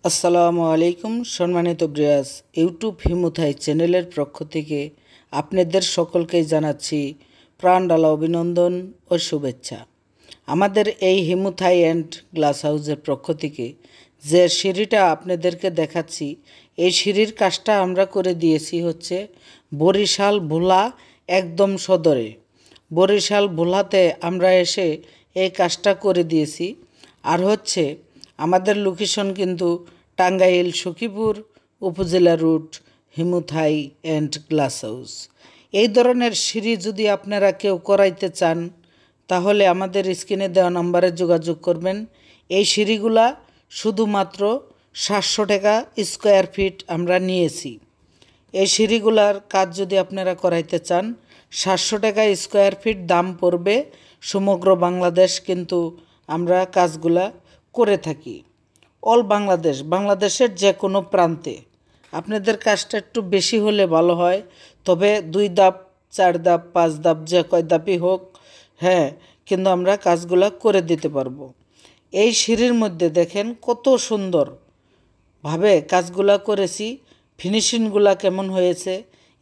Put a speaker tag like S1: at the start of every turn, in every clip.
S1: আসসালামু আলাইকুম সম্মানিত ব্রিয়াস ইউটিউব হিমুথাই চ্যানেলের পক্ষ থেকে আপনাদের সকলকেই জানাচ্ছি প্রাণঢালা অভিনন্দন ও শুভেচ্ছা। আমাদের এই হিমুথাই অ্যান্ড গ্লাস হাউসের পক্ষ থেকে যে সিঁড়িটা আপনাদেরকে দেখাচ্ছি, এই সিঁড়ির কাজটা আমরা করে দিয়েছি হচ্ছে বরিশাল ভোলা একদম সদরে। বরিশাল ভোলাতে আমরা এসে এই কাজটা করে দিয়েছি। আর হচ্ছে আমাদের লোকেশন কিন্তু টাঙ্গাইল সখীপুর উপজেলা রুট হিমুথাই অ্যান্ড গ্লাস হাউস। এই ধরনের সিঁড়ি যদি আপনারা কেউ করাইতে চান তাহলে আমাদের স্ক্রিনে দেওয়া নম্বরে যোগাযোগ করবেন। এই সিঁড়িগুলা শুধুমাত্র 700 টাকা স্কোয়ার ফিট আমরা নিয়েছি। এই সিঁড়িগুলার কাজ যদি আপনারা করাইতে চান 700 টাকা স্কোয়ার ফিট দাম পড়বে। সমগ্র বাংলাদেশ কিন্তু আমরা কাজগুলা করে থাকি। অল বাংলাদেশের যে কোনো প্রান্তে। আপনাদের কাজটা একটু বেশি হলে ভালো হয়, তবে 2 ধাপ 4 ধাপ 5 ধাপ যে কয় ধাপই হোক, কিন্তু আমরা কাজগুলা করে দিতে পারবো। এই সিঁড়ির মধ্যে দেখেন কত সুন্দরভাবে কাজগুলা করেছি, ফিনিশিংগুলা কেমন হয়েছে।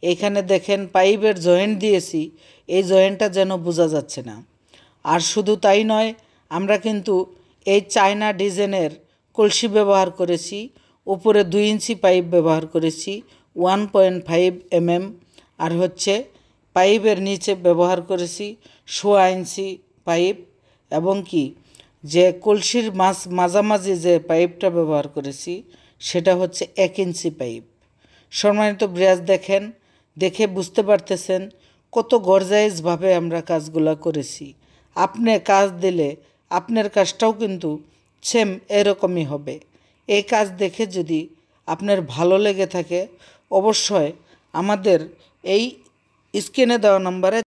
S1: এইখানে দেখেন পাইপের জয়েন্ট দিয়েছি, এই জয়েন্টটা যেন বোঝা যাচ্ছে না। আর শুধু তাই নয়, আমরা কিন্তু এই চায়না ডিজাইনের কলসি ব্যবহার করেছি, উপরে 2 ইঞ্চি পাইপ ব্যবহার করেছি 1.5 mm, আর হচ্ছে পাইপের নিচে ব্যবহার করেছি 1.5 ইঞ্চি পাইপ, এবং কি যে কলসির মাঝামাঝি যে পাইপটা ব্যবহার করেছি সেটা হচ্ছে 1 ইঞ্চি পাইপ। সম্মানিত ব্রিয়াস, দেখে বুঝতে পারতেছেন কত গর্জাইজভাবে আমরা কাজগুলা করেছি। আপনি কাজ দিলে আপনার কাজটাও কিন্তু সেম এরকমই হবে। এই কাজ দেখে যদি আপনার ভালো লেগে থাকে অবশ্যই আমাদের এই স্ক্রিনে দেওয়া নম্বরে